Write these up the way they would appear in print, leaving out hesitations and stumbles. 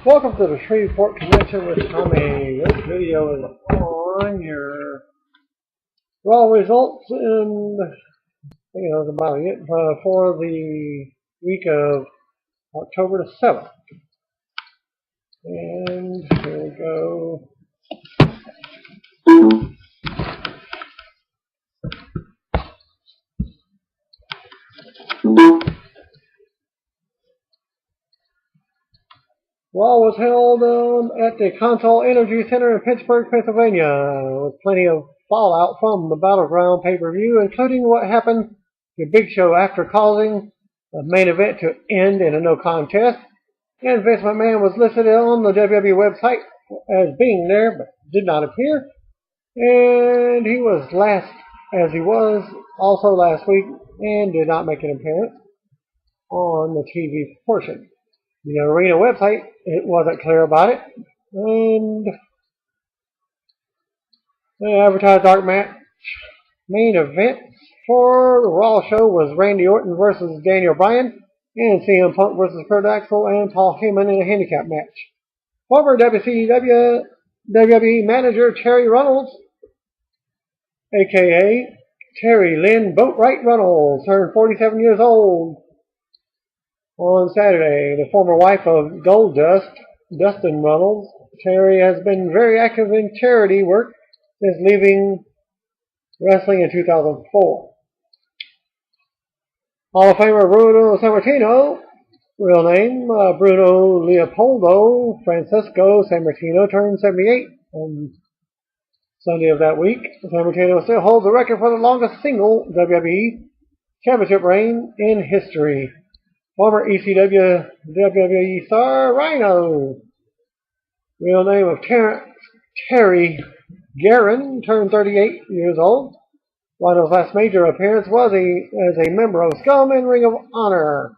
Welcome to the Shreveport Convention with Tommy. This video is on your raw results in, that's about it, for the week of October the 7th. And here we go. Raw was held at the Consol Energy Center in Pittsburgh, Pennsylvania, with plenty of fallout from the Battleground pay-per-view, including what happened to Big Show after causing the main event to end in a no contest. And Vince McMahon was listed on the WWE website as being there, but did not appear. And he was also last week, and did not make an appearance on the TV portion. The arena website, it wasn't clear about it. And the advertised dark match main event for the Raw show was Randy Orton versus Daniel Bryan, and CM Punk versus Kurt Axel and Paul Heyman in a handicap match. Former WWE manager Terry Runnels, aka Terry Lynn Boatwright Runnels, turned 47 years old on Saturday. The former wife of Goldust, Dustin Runnels, Terry has been very active in charity work since leaving wrestling in 2004. Hall of Famer Bruno Sammartino, real name Bruno Leopoldo Francisco Sammartino, turned 78 on Sunday of that week. Sammartino still holds the record for the longest single WWE championship reign in history. Former ECW WWE star Rhino, real name of Terry Guerin, turned 38 years old. Rhino's last major appearance was as a member of Scum and Ring of Honor.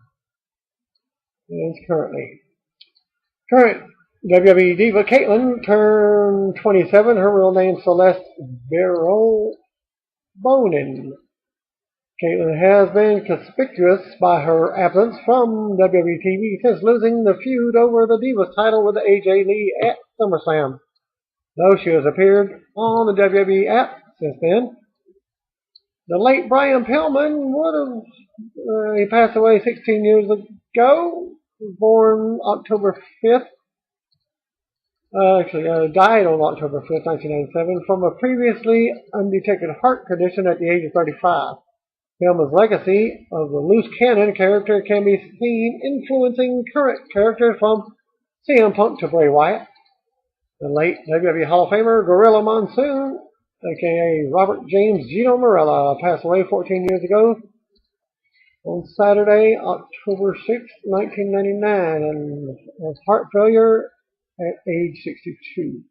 Current WWE diva Caitlyn turned 27. Her real name Celeste Bonin. Caitlyn has been conspicuous by her absence from WWE TV since losing the feud over the Divas title with AJ Lee at SummerSlam, though she has appeared on the WWE app since then. The late Brian Pillman he passed away 16 years ago, born October 5th, died on October 5th, 1997, from a previously undetected heart condition at the age of 35. Pillman's legacy of the loose cannon character can be seen influencing current characters from CM Punk to Bray Wyatt. The late WWE Hall of Famer Gorilla Monsoon, aka Robert James Gino Marella, passed away 14 years ago on Saturday, October 6, 1999, and has heart failure at age 62.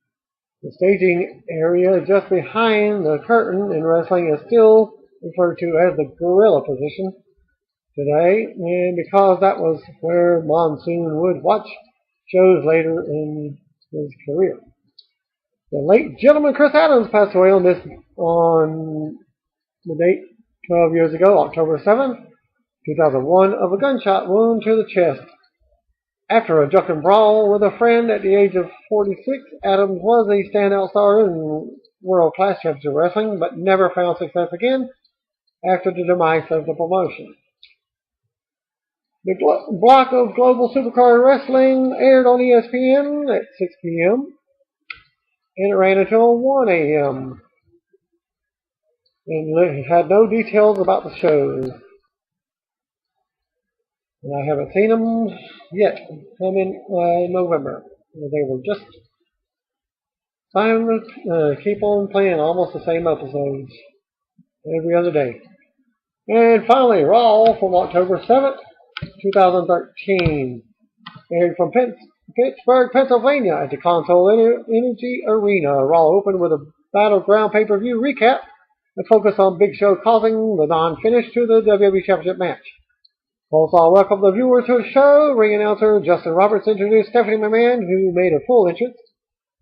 The staging area just behind the curtain in wrestling is still referred to as the gorilla position today, and because that was where Monsoon would watch shows later in his career. The late gentleman Chris Adams passed away on the date 12 years ago, October 7th, 2001, of a gunshot wound to the chest. After a drunken brawl with a friend at the age of 46, Adams was a standout star in World Class Championship Wrestling, but never found success again after the demise of the promotion. The block of Global Supercard Wrestling aired on ESPN at 6 p.m. and it ran until 1 a.m. and it had no details about the shows. And I haven't seen them yet. Come in November. They were just time to keep on playing almost the same episodes every other day. And finally, Raw from October 7th, 2013. Aired from Pittsburgh, Pennsylvania at the Consol Energy Arena. Raw opened with a Battleground pay-per-view recap and focus on Big Show causing the non-finish to the WWE Championship match. Also, I welcome the viewers to the show. Ring announcer Justin Roberts introduced Stephanie McMahon, who made a full entrance.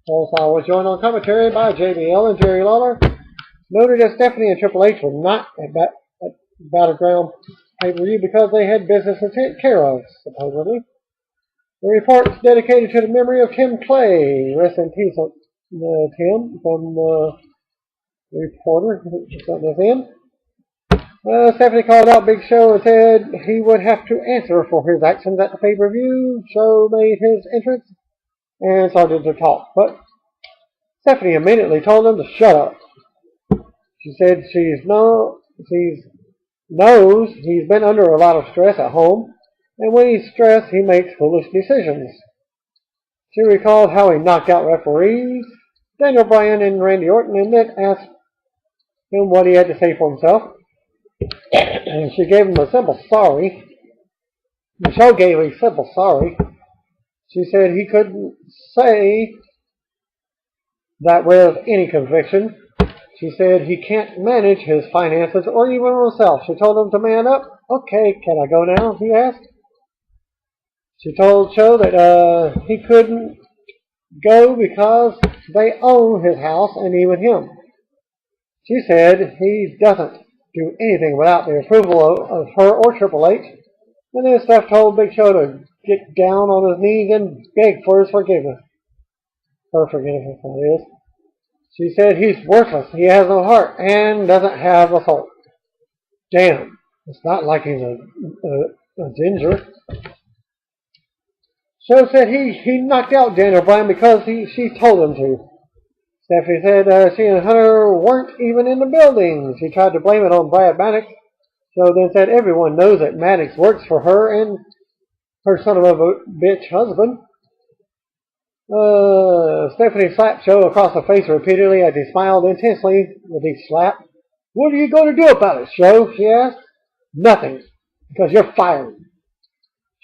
Also, I was joined on commentary by JBL and Jerry Lawler. Noted that Stephanie and Triple H were not at Battleground pay-per-view because they had business to take care of, supposedly. The report's dedicated to the memory of Tim Clay. Rest in peace, Tim, from the reporter who sent this in. Stephanie called out Big Show and said he would have to answer for his actions at the pay-per-view. Show made his entrance and started to talk, but Stephanie immediately told him to shut up. She said she knows he's been under a lot of stress at home, and when he's stressed, he makes foolish decisions. She recalled how he knocked out referees, Daniel Bryan and Randy Orton, and then asked him what he had to say for himself. And she gave him a simple sorry. The show gave a simple sorry. She said he couldn't say that with any conviction. She said he can't manage his finances or even himself. She told him to man up. Okay, can I go now? He asked. She told Show that he couldn't go because they own his house and even him. She said he doesn't do anything without the approval of her or Triple H. And then Steph told Big Show to get down on his knees and beg for his forgiveness. Her forgiveness, that is. She said he's worthless, he has no heart, and doesn't have a soul. Damn, it's not like he's a ginger. Show said he knocked out Daniel Bryan because she told him to. Stephanie said she and Hunter weren't even in the building. She tried to blame it on Brad Maddox. So then said everyone knows that Maddox works for her and her son of a bitch husband. Stephanie slapped Show across the face repeatedly as he smiled intensely with each slap. What are you going to do about it, Show? She asked. Nothing, because you're fired.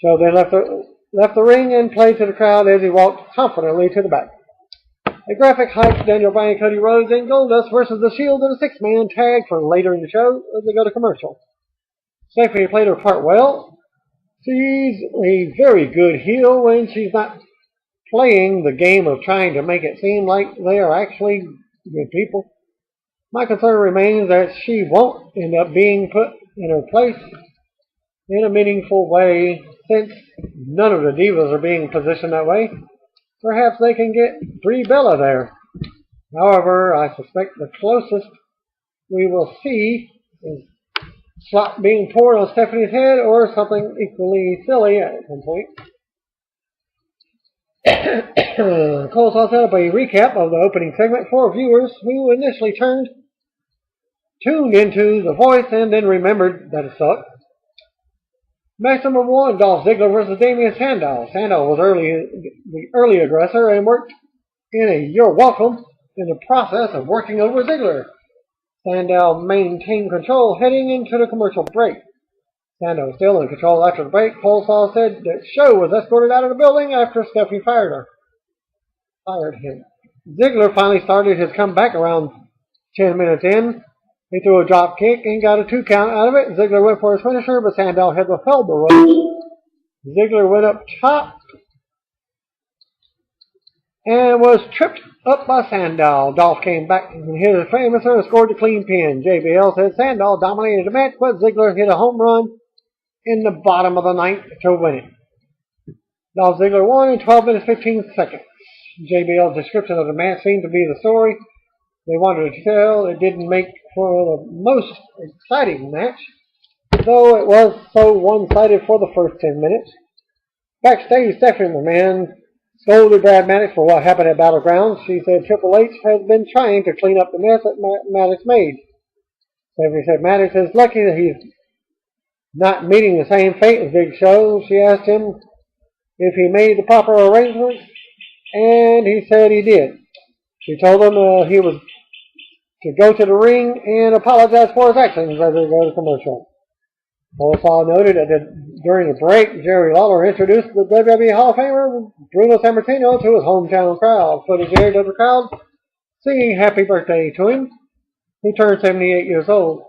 Show then left the ring and played to the crowd as he walked confidently to the back. A graphic hyped Daniel Bryan, Cody Rhodes, and Goldust versus The Shield in a six-man tag for later in the show as they go to commercial. Stephanie played her part well. She's a very good heel when she's not playing the game of trying to make it seem like they are actually good people. My concern remains that she won't end up being put in her place in a meaningful way since none of the divas are being positioned that way. Perhaps they can get Brie Bella there. However, I suspect the closest we will see is slop being poured on Stephanie's head or something equally silly at some point. Cole Saw set up a recap of the opening segment for viewers who initially tuned into the voice and then remembered that it sucked. Match number 1, Dolph Ziggler versus Damien Sandow. Sandow was the early aggressor and worked in a "you're welcome" in the process of working over Ziggler. Sandow maintained control heading into the commercial break. Sandow still in control after the break. Coleslaw said that Show was escorted out of the building after Stephanie fired him. Ziggler finally started his comeback around 10 minutes in. He threw a drop kick and got a 2 count out of it. Ziggler went for his finisher, but Sandow had repelled the ropes. Ziggler went up top and was tripped up by Sandow. Dolph came back and hit his famous and scored the clean pin. JBL said Sandow dominated the match, but Ziggler hit a home run in the bottom of the ninth to win it. Dolph Ziggler won in 12 minutes 15 seconds. JBL's description of the match seemed to be the story they wanted to tell. It didn't make for the most exciting match, though it was so one-sided for the first 10 minutes. Backstage, Stephanie McMahon scolded Brad Maddox for what happened at Battlegrounds. She said Triple H has been trying to clean up the mess that Maddox made. Stephanie said Maddox is lucky that he's not meeting the same fate as Big Show. She asked him if he made the proper arrangements, and he said he did. She told him he was to go to the ring and apologize for his actions as they go to commercial. Coleslaw noted that during the break, Jerry Lawler introduced the WWE Hall of Famer Bruno Sammartino to his hometown crowd. Footage aired of the crowd singing happy birthday to him. He turned 78 years old.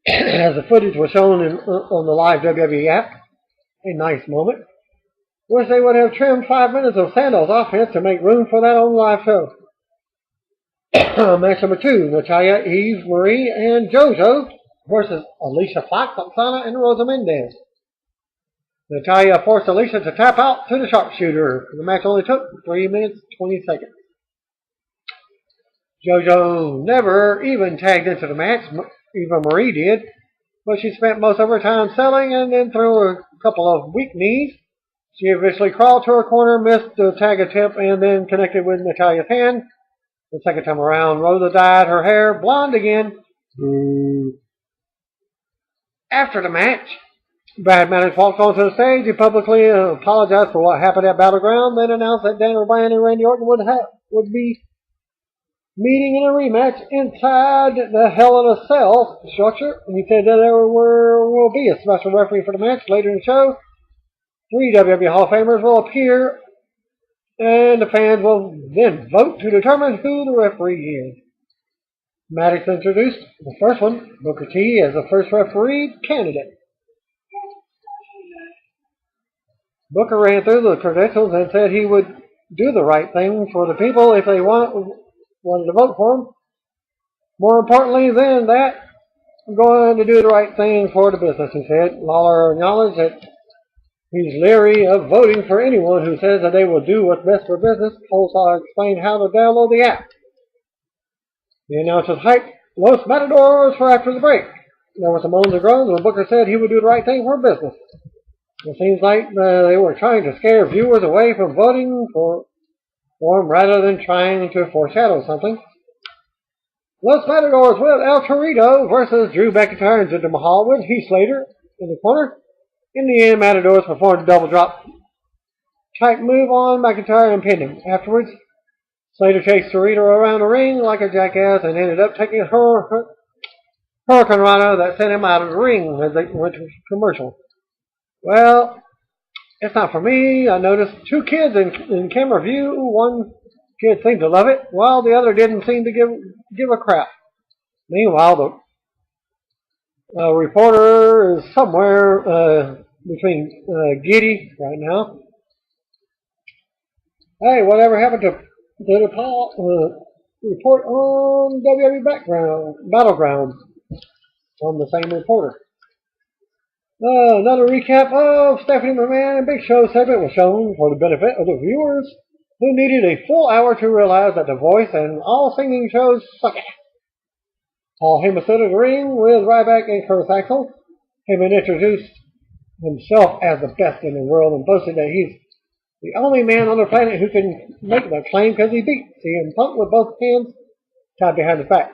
As the footage was shown on the live WWE app, a nice moment. Wish they would have trimmed 5 minutes of Sandow's offense to make room for that on the live show. Match number 2, Natalya, Eve Marie, and JoJo versus Alicia Fox, Oksana, and Rosa Mendez. Natalya forced Alicia to tap out to the sharpshooter. The match only took 3 minutes 20 seconds. JoJo never even tagged into the match. Eva Marie did, but she spent most of her time selling and then threw a couple of weak knees. She eventually crawled to her corner, missed the tag attempt, and then connected with Natalya's hand. The second time around, Rosa dyed her hair blonde again. After the match, Bad Manners walked onto the stage and publicly apologized for what happened at Battleground, then announced that Daniel Bryan and Randy Orton would be meeting in a rematch inside the Hell in a Cell structure. He said that there will be a special referee for the match later in the show. 3 WWE Hall of Famers will appear, and the fans will then vote to determine who the referee is. Maddox introduced the first one, Booker T, as the first referee candidate. Booker ran through the credentials and said he would do the right thing for the people if they wanted to vote for him. More importantly than that, I'm going to do the right thing for the business, he said. Lawler acknowledged that he's leery of voting for anyone who says that they will do what's best for business. Polestar explained how to download the app. The announcers hyped Los Matadors for after the break. There were some moans and groans when Booker said he would do the right thing for business. It seems like they were trying to scare viewers away from voting for him rather than trying to foreshadow something. Los Matadors with El Torito versus Drew McIntyre and Jinder Mahal with Heath Slater in the corner. In the end, Matadors performed a double drop type move on McIntyre and pinned him. Afterwards, Slater chased Torito around the ring like a jackass and ended up taking Hurricane Rana that sent him out of the ring as they went to commercial. Well, it's not for me. I noticed 2 kids in camera view. One kid seemed to love it, while the other didn't seem to give a crap. Meanwhile, the reporter is somewhere between giddy right now. Hey, whatever happened to the report on WWE Battleground from the same reporter? Another recap of Stephanie McMahon and Big Show segment was shown for the benefit of the viewers who needed a full hour to realize that The Voice and all singing shows suck. Paul Heyman stood in the ring with Ryback and Curtis Axel. Heyman introduced himself as the best in the world and boasted that he's the only man on the planet who can make that claim because he beat CM Punk with both hands tied behind his back.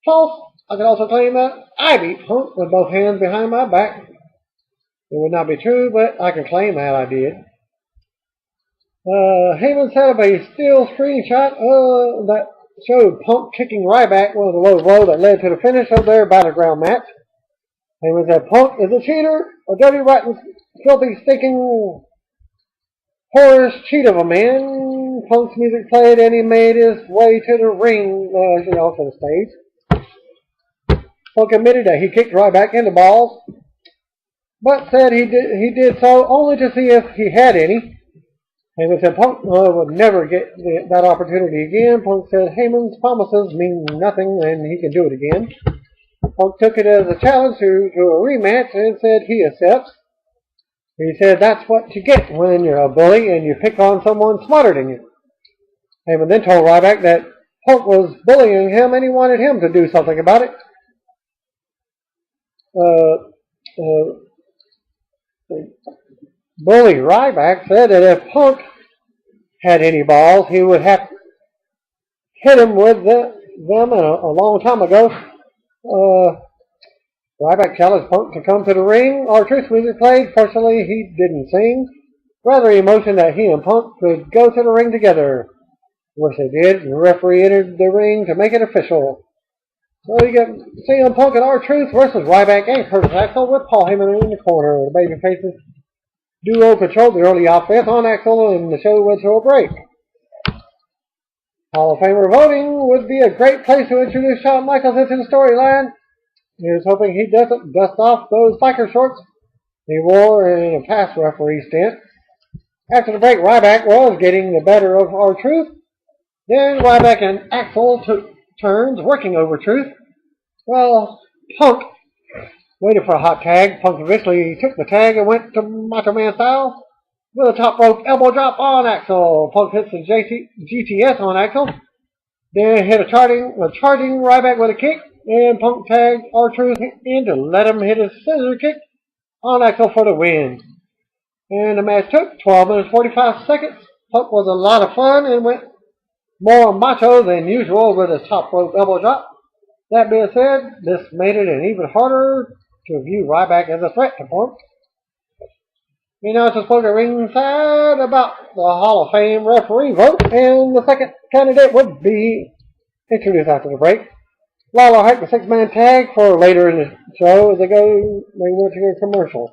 False. I can also claim that I beat Punk with both hands behind my back. It would not be true, but I can claim that I did. Heyman set up a still screenshot that showed Punk kicking Ryback with a low blow that led to the finish of their Battleground match. Heyman said Punk is a cheater, a dirty, rotten, filthy, stinking, whorish cheat of a man. Punk's music played and he made his way to the ring, to the stage. Punk admitted that he kicked Ryback in the balls, but said he did so only to see if he had any. Heyman said Punk would never get that opportunity again. Punk said Heyman's promises mean nothing and he can do it again. Punk took it as a challenge to a rematch and said he accepts. He said that's what you get when you're a bully and you pick on someone smarter than you. Heyman then told Ryback that Punk was bullying him and he wanted him to do something about it. Bully Ryback said that if Punk had any balls, he would have hit him with them a long time ago. Ryback challenged Punk to come to the ring. R-Truth music played. Fortunately, he didn't sing. Rather, he motioned that he and Punk could go to the ring together, which they did. The referee entered the ring to make it official. So you got CM Punk and R-Truth versus Ryback and Curtis Axel with Paul Heyman in the corner. The babyfaces duo controlled the early offense on Axel and the show went to a break. Hall of Famer voting would be a great place to introduce Shawn Michaels into the storyline. He was hoping he'd dust off those biker shorts he wore in a past referee stint. After the break, Ryback was getting the better of R-Truth. Then Ryback and Axel took turns working over Truth. Well, Punk waited for a hot tag. Punk eventually took the tag and went to Macho Man style with a top rope elbow drop on Axel. Punk hits the GTS on Axel. Then hit a charging Ryback with a kick. And Punk tagged R-Truth in to let him hit his scissor kick on Axel for the win. And the match took 12 minutes 45 seconds. Punk was a lot of fun and went more macho than usual with his top rope elbow drop. That being said, this made it an even harder to view Ryback as a threat to Punk. We now just spoke at ringside about the Hall of Fame referee vote, and the second candidate would be introduced after the break. Lawler hiked the six-man tag for later in the show as they went to a commercial.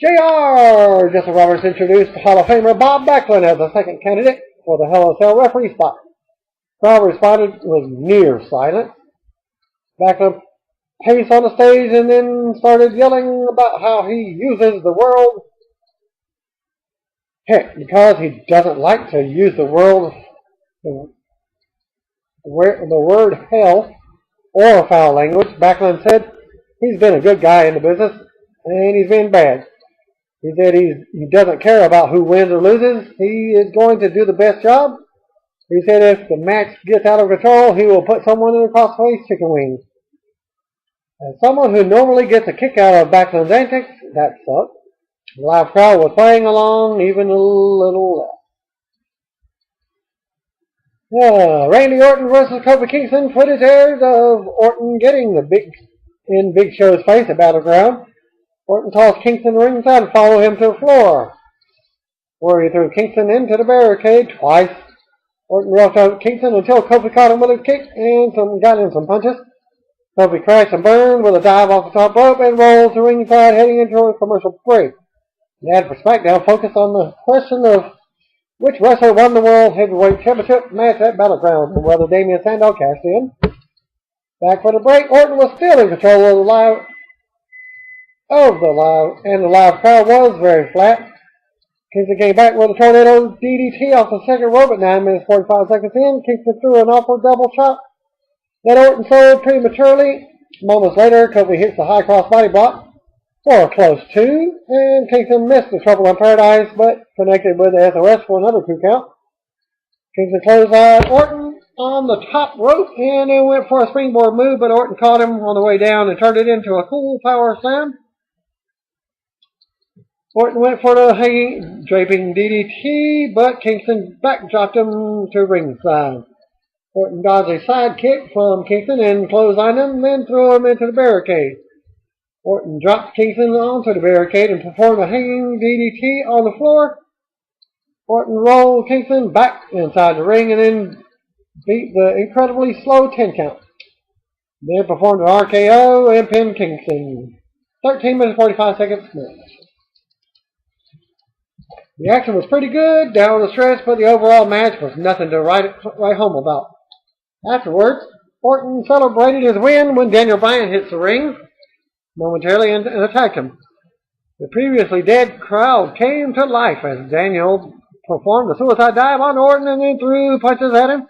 JR Jesse Roberts introduced Hall of Famer Bob Backlund as the second candidate for the Hell in a Cell referee spot. Crowd responded with near silence. Backlund paced on the stage and then started yelling about how he uses the world. Heck, because he doesn't like to use the word hell or foul language, Backlund said he's been a good guy in the business and he's been bad. He said he doesn't care about who wins or loses. He is going to do the best job. He said if the match gets out of control, he will put someone in a crossface chicken wing. As someone who normally gets a kick out of Backlund's antics, that sucked. The live crowd was playing along even a little less. Randy Orton versus Kofi Kingston footage aired of Orton getting in Big Show's face at Battleground. Orton tossed Kingston ringside and followed him to the floor, where he threw Kingston into the barricade twice. Orton roughed out Kingston until Kofi caught him with a kick and got in some punches. Kofi crashed and burned with a dive off the top rope and rolled to ringside, heading into a commercial break. The ad for SmackDown focused on the question of which wrestler won the World Heavyweight Championship match at Battleground and whether Damien Sandow cashed in. Back for the break, Orton was still in control of the live crowd was very flat. Kingston came back with a tornado DDT off the second rope at 9 minutes 45 seconds in. Kingston threw an awkward double chop that Orton sold prematurely. Moments later, Kofi hits the high cross body block for a close 2, and Kingston missed the Trouble in Paradise, but connected with the SOS for another 2 count. Kingston closed on Orton on the top rope, and then went for a springboard move, but Orton caught him on the way down and turned it into a cool power slam. Orton went for the hanging, draping DDT, but Kingston backdropped him to ringside. Orton dodged a side kick from Kingston and clotheslined him, then threw him into the barricade. Orton dropped Kingston onto the barricade and performed a hanging DDT on the floor. Orton rolled Kingston back inside the ring and then beat the incredibly slow 10 count. Then performed an RKO and pinned Kingston. 13 minutes 45 seconds match. The action was pretty good down the stretch, but the overall match was nothing to write home about. Afterwards, Orton celebrated his win when Daniel Bryan hits the ring momentarily and attacked him. The previously dead crowd came to life as Daniel performed a suicide dive on Orton and then threw punches at him.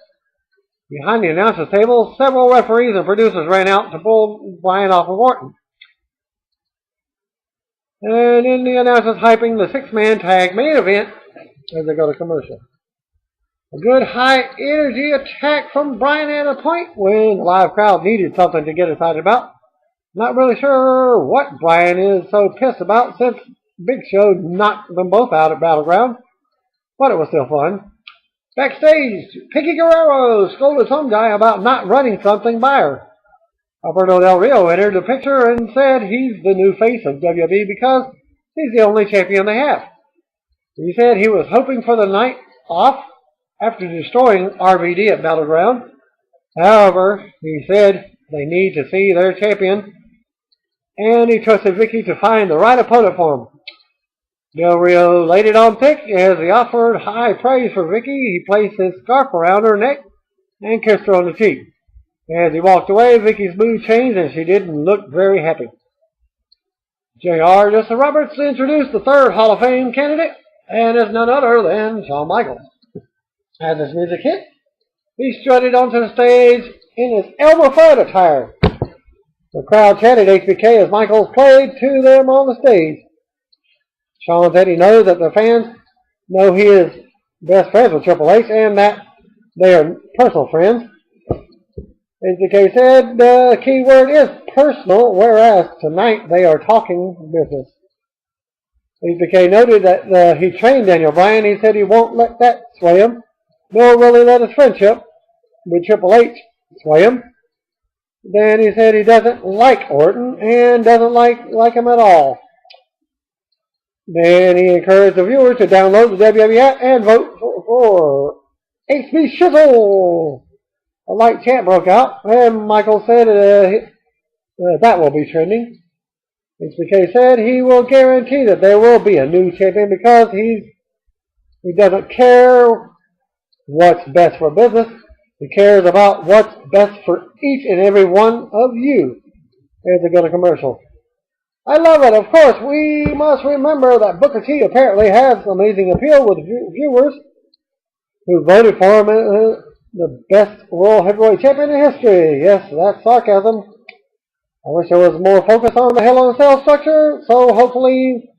Behind the announcers table, several referees and producers ran out to pull Bryan off of Orton. And then the announcers hyping the 6-man tag main event as they go to commercial. A good high-energy attack from Bryan at a point when the live crowd needed something to get excited about. Not really sure what Bryan is so pissed about since Big Show knocked them both out at Battleground, but it was still fun. Backstage, Pinky Guerrero scolded some guy about not running something by her. Alberto Del Rio entered the picture and said he's the new face of WWE because he's the only champion they have. He said he was hoping for the night off after destroying RVD at Battleground. However, he said they need to see their champion, and he trusted Vicky to find the right opponent for him. Del Rio laid it on thick as he offered high praise for Vicky. He placed his scarf around her neck and kissed her on the cheek. As he walked away, Vicky's mood changed and she didn't look very happy. JR Jesse Roberts introduced the third Hall of Fame candidate, and is none other than Shawn Michaels. As his music hit, he strutted onto the stage in his Elmer Fudd attire. The crowd chanted HBK as Michaels played to them on the stage. Shawn said he knows that the fans know he is best friends with Triple H and that they are personal friends. HBK said the key word is personal, whereas tonight they are talking business. HBK noted that he trained Daniel Bryan. He said he won't let that sway him, nor will he let his friendship with Triple H sway him. Then he said he doesn't like Orton and doesn't like him at all. Then he encouraged the viewers to download the WWE app and vote for HB Shizzle. A light chant broke out, and Michael said that will be trending. HBK said he will guarantee that there will be a new champion because he doesn't care what's best for business. He cares about what's best for each and every one of you. Here's a good commercial. I love it. Of course, we must remember that Booker T apparently has amazing appeal with viewers who voted for him the best World Heavyweight Champion in history. Yes, that's sarcasm. I wish there was more focus on the Hell in a Cell structure, so hopefully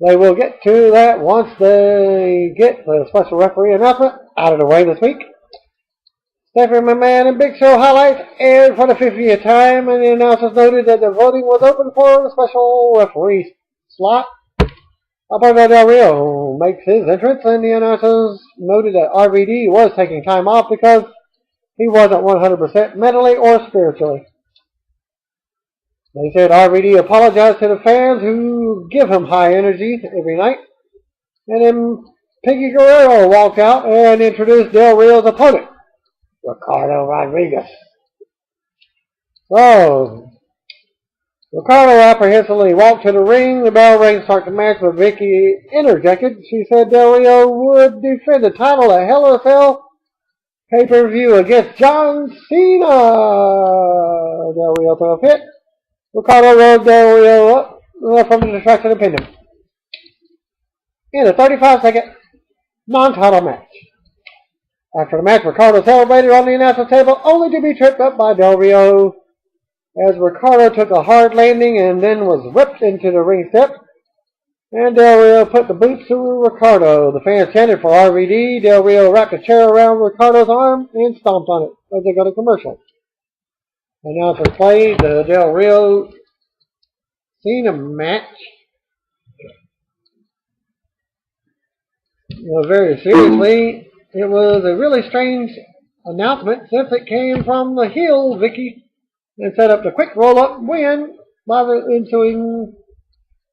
they will get to that once they get the special referee announcement out of the way this week. Stephanie McMahon and Big Show highlights aired for the 50th time, and the announcers noted that the voting was open for the special referee slot. Alberto Del Rio makes his entrance, and the announcers noted that RVD was taking time off because he wasn't 100% mentally or spiritually. They said RVD apologized to the fans who give him high energy every night, and then Piggy Guerrero walked out and introduced Del Rio's opponent, Ricardo Rodriguez. So, Ricardo apprehensively walked to the ring. The bell rang to start the match, but Vicky interjected. She said Del Rio would defend the title at Hell in a Cell pay-per-view against John Cena. Del Rio threw a fit. Ricardo rode Del Rio up from the distraction and pinned him in a 35-second non-title match. After the match, Ricardo celebrated on the announcer's table, only to be tripped up by Del Rio as Ricardo took a hard landing and then was whipped into the ring step. And Del Rio put the boots to Ricardo. The fans chanted for RVD. Del Rio wrapped a chair around Ricardo's arm and stomped on it as they go to commercial. The announcer played the Del Rio Cena match. Very seriously. It was a really strange announcement since it came from the heel, Vicky, and set up the quick roll-up win by the ensuing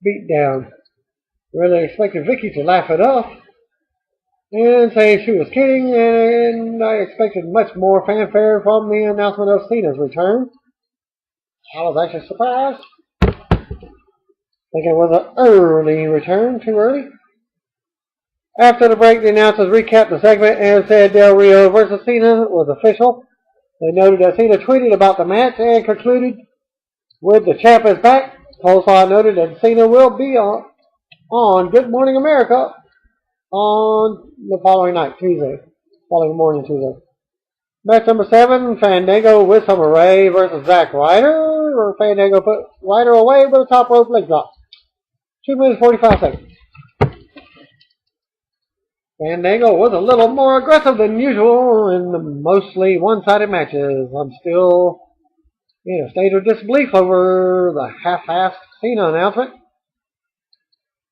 beatdown. Really expected Vicky to laugh it off and say she was kidding, and I expected much more fanfare from the announcement of Cena's return. I was actually surprised. Thinking it was an early return, too early. After the break, the announcers recapped the segment and said Del Rio versus Cena was official. They noted that Cena tweeted about the match and concluded with the champ is back. Coleslaw noted that Cena will be on Good Morning America on the following night, following morning Tuesday. Match number 7, Fandango with Summer Rae versus Zack Ryder. Fandango put Ryder away with a top rope leg drop. 2 minutes 45 seconds. Fandango was a little more aggressive than usual in the mostly one-sided matches. I'm still in a state of disbelief over the half-assed Cena announcement.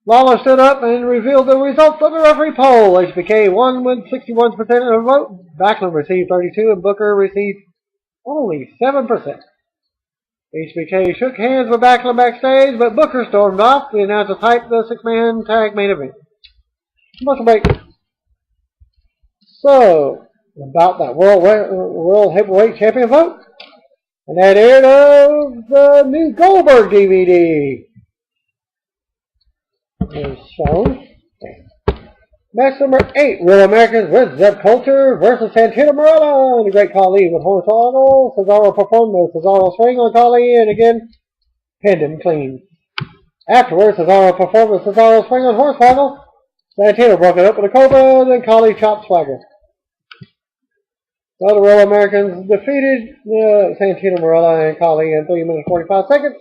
Lawler stood up and revealed the results of the referee poll. HBK won with 61% of the vote. Backlund received 32% and Booker received only 7%. HBK shook hands with Backlund backstage, but Booker stormed off. The announcers hyped the 6-man tag main event. Commercial break. So, about that World Heavyweight Champion vote. And that aired of the new Goldberg DVD. Is shown. Match number 8, Real Americans with Zeb Coulter versus Santino Marella. And the Great Khali with Hornswoggle. Cesaro performed the Cesaro swing on Khali and again pinned him clean. Afterwards, Cesaro performed the Cesaro swing on Hornswoggle. Santino broke it up with a Cobra, then Khali chopped Swagger. Well, the Royal Americans defeated Santino Marella and Khali in 3 minutes 45 seconds.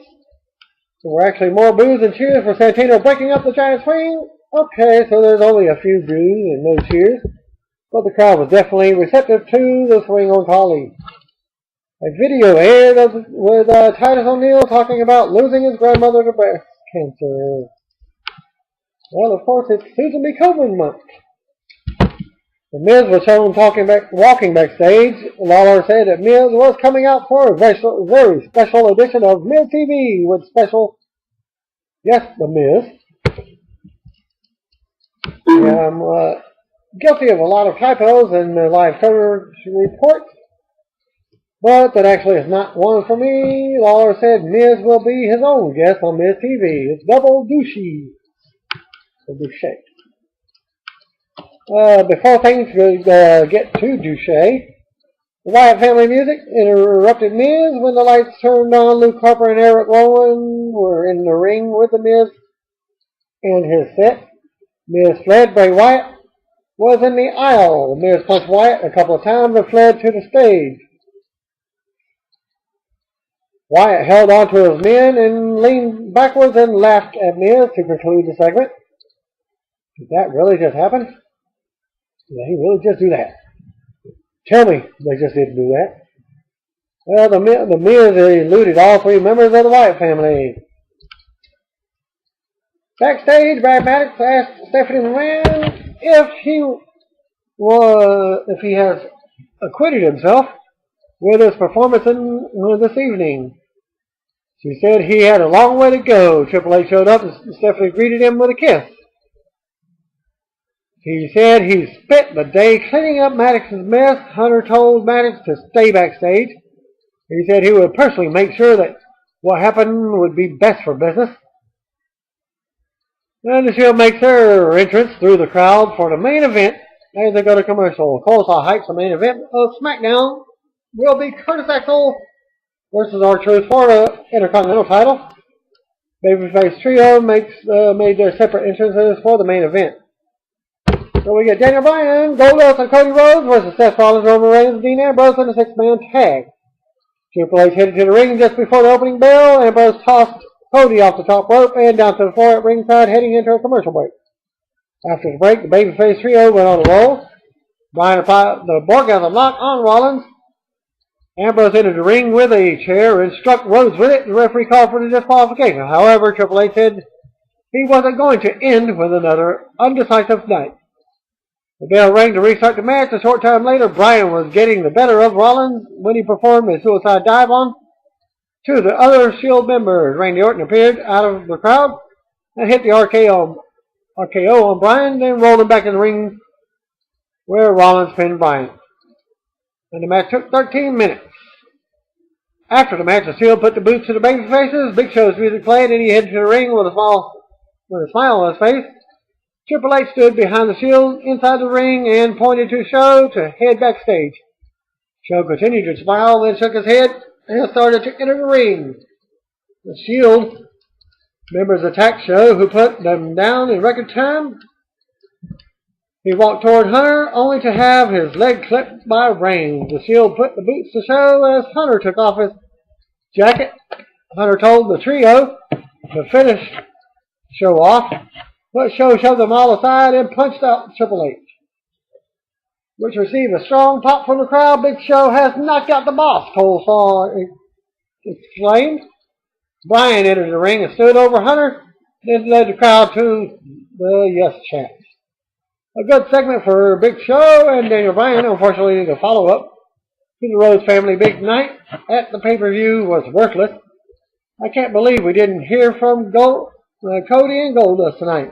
So we're actually more boos and cheers for Santino breaking up the giant swing. Okay, so there's only a few boos and no cheers. But the crowd was definitely receptive to the swing on Khali. A video aired with Titus O'Neil talking about losing his grandmother to breast cancer. Well, of course, it's Susan B. Komen month. The Miz was shown walking backstage. Lawler said that Miz was coming out for a very special edition of Miz TV with special, yes, the Miz. Yeah, I'm guilty of a lot of typos in the live coverage report, but that actually is not one for me. Lawler said Miz will be his own guest on Miz TV. It's double douchey. Douche. Before things could get too douche, the Wyatt family music interrupted Miz when the lights turned on. Luke Harper and Eric Rowan were in the ring with the Miz and his set. Miz fled. Bray Wyatt was in the aisle. Miz punched Wyatt a couple of times and fled to the stage. Wyatt held on to his men and leaned backwards and laughed at Miz to conclude the segment. Did that really just happen? Did he really just do that? Tell me they just didn't do that. Well, the Miz eluded all three members of the Wyatt family. Backstage, Brad Maddox asked Stephanie McMahon if he has acquitted himself with his performance this evening. She said he had a long way to go. Triple H showed up and Stephanie greeted him with a kiss. He said he spent the day cleaning up Maddox's mess. Hunter told Maddox to stay backstage. He said he would personally make sure that what happened would be best for business. And the Shield makes their entrance through the crowd for the main event as they go to commercial. Cole hypes the main event of SmackDown will be Curtis Axel versus R-Truth for the Intercontinental title. Babyface Trio made their separate entrances for the main event. So we get Daniel Bryan, Goldust, and Cody Rhodes versus Seth Rollins, Roman Reigns, Dean Ambrose in a 6-man tag. Triple H headed to the ring just before the opening bell. Ambrose tossed Cody off the top rope and down to the floor at ringside, heading into a commercial break. After the break, the Babyface Trio went on a roll. Bryan applied the Borgasm lock on Rollins. Ambrose entered the ring with a chair and struck Rhodes with it. The referee called for the disqualification. However, Triple H said he wasn't going to end with another undecisive night. The bell rang to restart the match. A short time later, Bryan was getting the better of Rollins when he performed a suicide dive on two of the other Shield members. Randy Orton appeared out of the crowd and hit the RKO on Bryan, then rolled him back in the ring where Rollins pinned Bryan. And the match took 13 minutes. After the match, the Shield put the boots to the babyfaces. Big Show's music played, and he headed to the ring with a smile on his face. Triple H stood behind the Shield inside the ring and pointed to Show to head backstage. Show continued to smile, then shook his head and started to enter the ring. The Shield members attacked Show, who put them down in record time. He walked toward Hunter, only to have his leg clipped by Reigns. The Shield put the boots to Show as Hunter took off his jacket. Hunter told the trio to finish Show off, but Show shoved them all aside and punched out Triple H, which received a strong pop from the crowd. Big Show has knocked out the boss, Cole exclaimed. Bryan entered the ring and stood over Hunter, then led the crowd to the yes chant. A good segment for Big Show and Daniel Bryan. Unfortunately, the follow-up to the Rhodes family big night at the pay-per-view was worthless. I can't believe we didn't hear from Cody and Goldust tonight.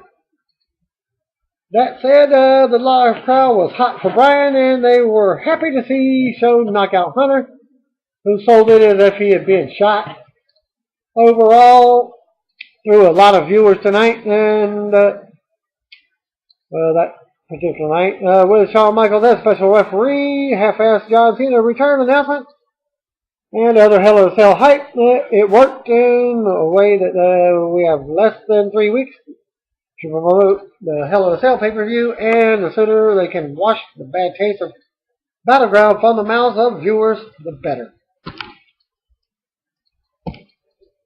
That said, the live crowd was hot for Bryan, and they were happy to see Show knock out Hunter, who sold it as if he had been shot. Overall, drew a lot of viewers tonight, and that particular night, with Shawn Michaels as special referee, half-assed John Cena return announcement, and other Hell in a Cell hype. It worked in a way that we have less than 3 weeks to promote the Hell in a Cell pay-per-view, and the sooner they can wash the bad taste of Battleground from the mouths of viewers, the better.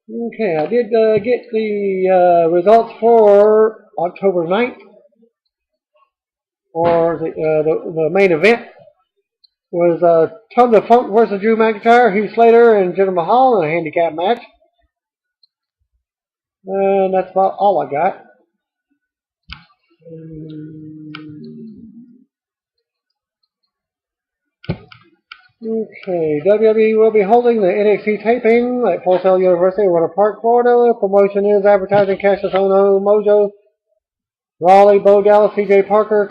Okay, I did get the results for October 9th, or the main event was Tons of Funk versus Drew McIntyre, Heath Slater, and Jinder Mahal in a handicap match. And that's about all I got. Okay, WWE will be holding the NXT taping at Full Sail University in Winter Park, Florida. The promotion is advertising Cassius Ohno, Mojo, Raleigh, Bo Dallas, CJ Parker,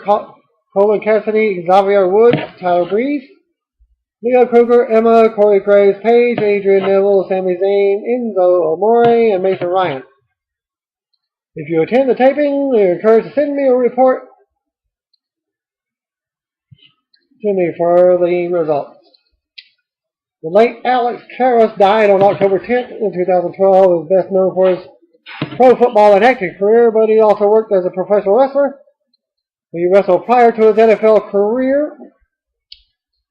Colin Cassidy, Xavier Woods, Tyler Breeze, Leo Kruger, Emma, Corey Graves, Paige, Adrian Neville, Sami Zayn, Enzo Amore, and Mason Ryan. If you attend the taping, you're encouraged to send me a report to me for the results. The late Alex Karras died on October 10th in 2012. He is best known for his pro football and acting career, but he also worked as a professional wrestler. He wrestled prior to his NFL career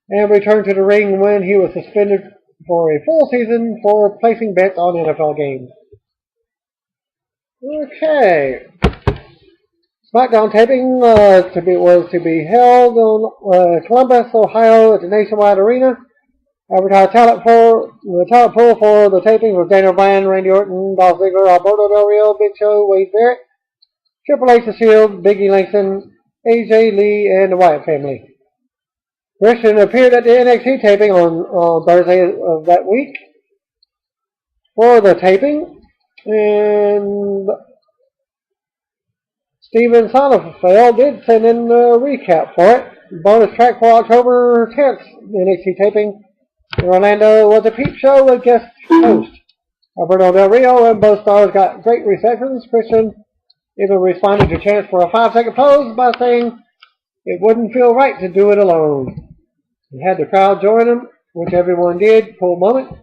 and returned to the ring when he was suspended for a full season for placing bets on NFL games. Okay. SmackDown taping was to be held on Columbus, Ohio at the Nationwide Arena. Advertised talent pool for the taping was Daniel Bryan, Randy Orton, Dolph Ziggler, Alberto Del Rio, Big Show, Wade Barrett, Triple H, The Shield, Biggie Langston, AJ Lee, and the Wyatt family. Christian appeared at the NXT taping on Thursday of that week for the taping, and Steven Sonnenfeld did send in a recap for it. Bonus track for October 10th NXT taping. Orlando was a peep show with guest host Alberto Del Rio, and both stars got great receptions. Christian even responded to chance for a 5-second pose by saying it wouldn't feel right to do it alone. He had the crowd join him, which everyone did for a moment.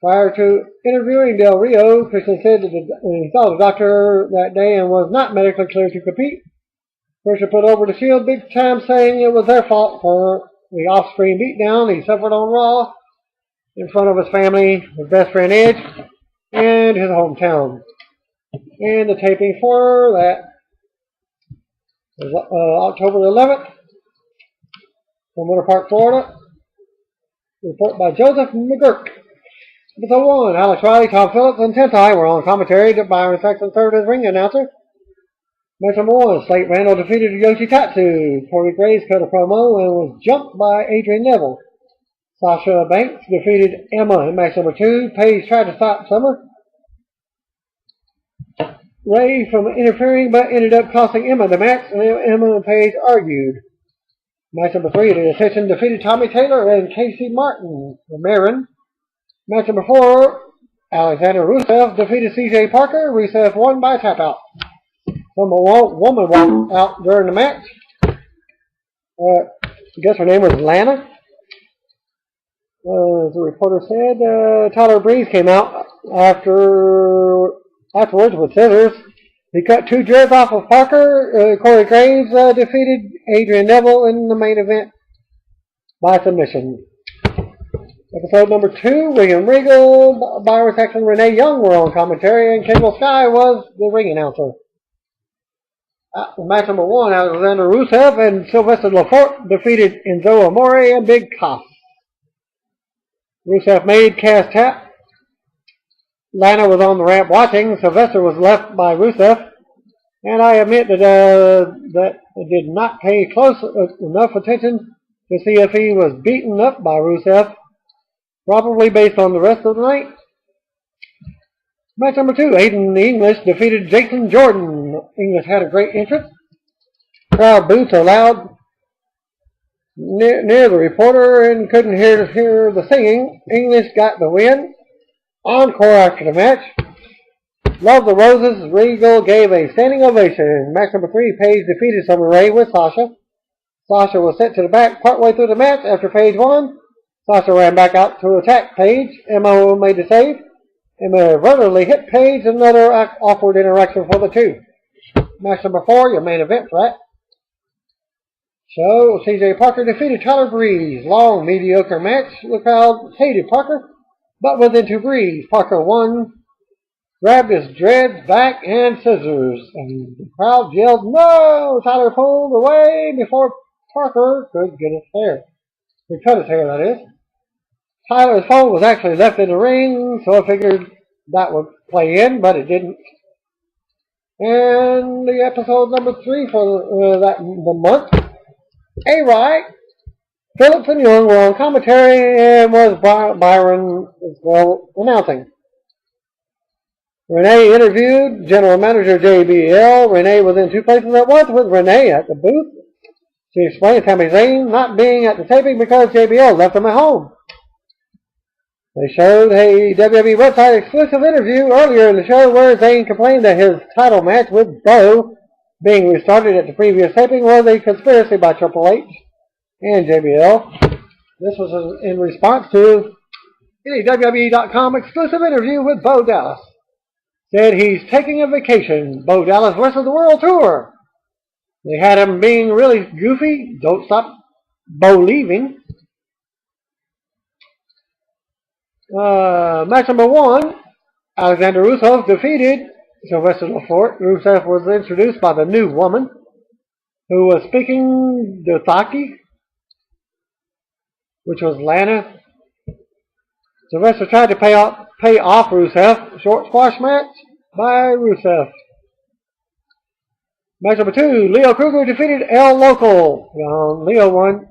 Prior to interviewing Del Rio, Christian said that he saw the doctor that day and was not medically cleared to compete. Christian put over the Shield big time, saying it was their fault for the off-screen beatdown he suffered on Raw in front of his family, his best friend Edge, and his hometown. And the taping for that was October 11th from Winter Park, Florida. Report by Joseph McGurk. Episode 1, Alex Riley, Tom Phillips, and Tentai were on commentary. Byron Saxton served as ring announcer. Match number 1, Slate Randall defeated Yoshitatsu. Corey Graves cut a promo and was jumped by Adrian Neville. Sasha Banks defeated Emma in match number 2. Paige tried to stop Summer Rae from interfering, but ended up costing Emma the match, and Emma and Paige argued. Match number 3, The Ascension defeated Tommy Taylor and Casey Martin from Marin. Match number 4, Alexander Rusev defeated CJ Parker. Rusev won by tap out. Some woman walked out during the match. I guess her name was Lana. As the reporter said, Tyler Breeze came out afterwards with scissors. He cut 2 dreads off of Parker. Corey Graves defeated Adrian Neville in the main event by submission. Episode number 2, William Regal, Byron Saxton, Renee Young were on commentary, and Cable Sky was the ring announcer. Match number 1, Alexander Rusev and Sylvester Lefort defeated Enzo Amore and Big Cass. Rusev made Cass tap. Lana was on the ramp watching. Sylvester was left by Rusev. And I admit that I did not pay close enough attention to see if he was beaten up by Rusev. Probably based on the rest of the night. Match number 2, Aiden English defeated Jason Jordan. English had a great entrance. Crowd boots are loud near the reporter and couldn't hear the singing. English got the win. Encore after the match. Love the Roses. Regal gave a standing ovation. Match number 3, Paige defeated Summer Rae with Sasha. Sasha was sent to the back partway through the match after Paige won. Sasha ran back out to attack Paige. Emma made the save. Emma vertically hit Paige, another awkward interaction for the two. Match number 4, your main event for that. So, CJ Parker defeated Tyler Breeze. Long, mediocre match. The crowd hated Parker, but was into Breeze. Parker won, grabbed his dreads back and scissors, and the crowd yelled, "No!" Tyler pulled away before Parker could get his hair. He cut his hair, that is. Tyler's phone was actually left in the ring, so I figured that would play in, but it didn't. And the episode number 3 for the month, A-Right, Phillips and Young were on commentary, and was Byron as well announcing. Renee interviewed General Manager JBL. Renee was in 2 places at once with Renee at the booth. She explained Sami Zayn not being at the taping because JBL left him at home. They showed a WWE website exclusive interview earlier in the show where Zayn complained that his title match with Bo being restarted at the previous taping was a conspiracy by Triple H and JBL. This was in response to a WWE.com exclusive interview with Bo Dallas. Said he's taking a vacation. Bo Dallas wrestled the World Tour. They had him being really goofy. Don't stop Bo leaving. Match number 1, Alexander Rusev defeated Sylvester Lefort. Rusev was introduced by the new woman who was speaking Dothraki, which was Lana. Sylvester tried to pay off Rusev. Short squash match by Rusev. Match number 2, Leo Kruger defeated El Loco. Leo won.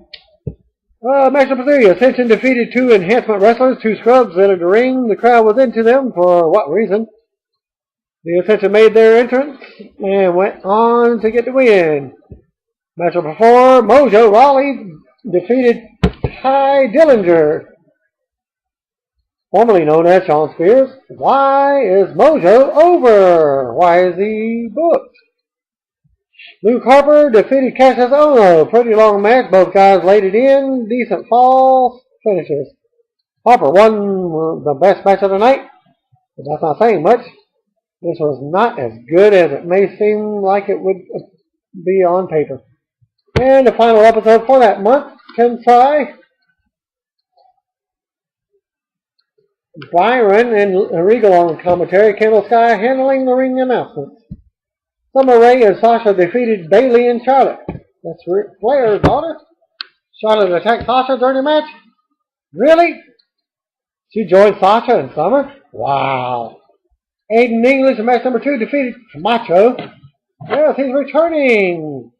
Match number 3, Ascension defeated 2 enhancement wrestlers. 2 scrubs entered the ring. The crowd was into them for what reason? The Ascension made their entrance and went on to get the win. Match number 4, Mojo Rawley defeated Ty Dillinger, formerly known as Shawn Spears. Why is Mojo over? Why is he booked? Luke Harper defeated Cassius Ohno. Pretty long match. Both guys laid it in. Decent fall finishes. Harper won the best match of the night, but that's not saying much. This was not as good as it may seem like it would be on paper. And the final episode for that month, Tensai. Byron and Regal on commentary. Kendall Sky handling the ring announcements. Summer Rae and Sasha defeated Bayley and Charlotte. That's Ric Flair's daughter. Charlotte attacked Sasha during the match. Really? She joined Sasha and Summer? Wow. Aiden English in match number 2 defeated Camacho. Yes, he's returning.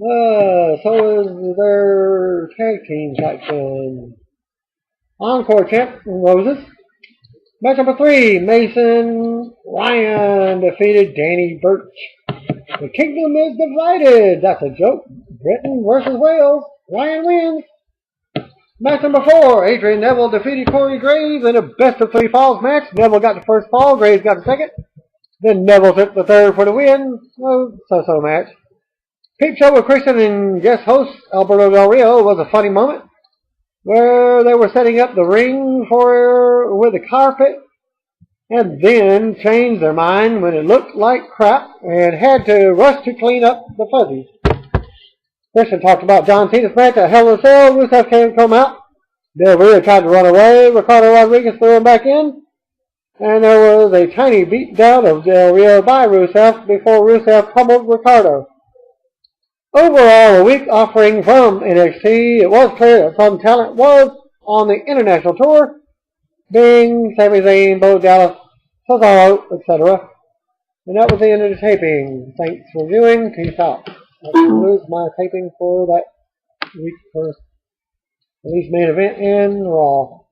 So is their tag team section. Encore champ Roses. Match number 3, Mason Ryan defeated Danny Burch. The kingdom is divided. That's a joke. Britain versus Wales. Ryan wins. Match number 4, Adrian Neville defeated Corey Graves in a best of 3 falls match. Neville got the first fall. Graves got the second. Then Neville took the third for the win. So-so match. Peep Show with Christian and guest host Alberto Del Rio was a funny moment, where they were setting up the ring with a carpet and then changed their mind when it looked like crap and had to rush to clean up the fuzzies. Christian talked about John Cena's match at Hell in a Cell. Rusev can't come out. Del Rio tried to run away. Ricardo Rodriguez threw him back in. And there was a tiny beatdown of Del Rio by Rusev before Rusev pummeled Ricardo. Overall, a weak offering from NXT. It was clear that some talent was on the international tour, being Sami Zayn, Bo Dallas, Cesaro, etc. And that was the end of the taping. Thanks for viewing. Peace out. That concludes my taping for that week for the Least Main Event in Raw.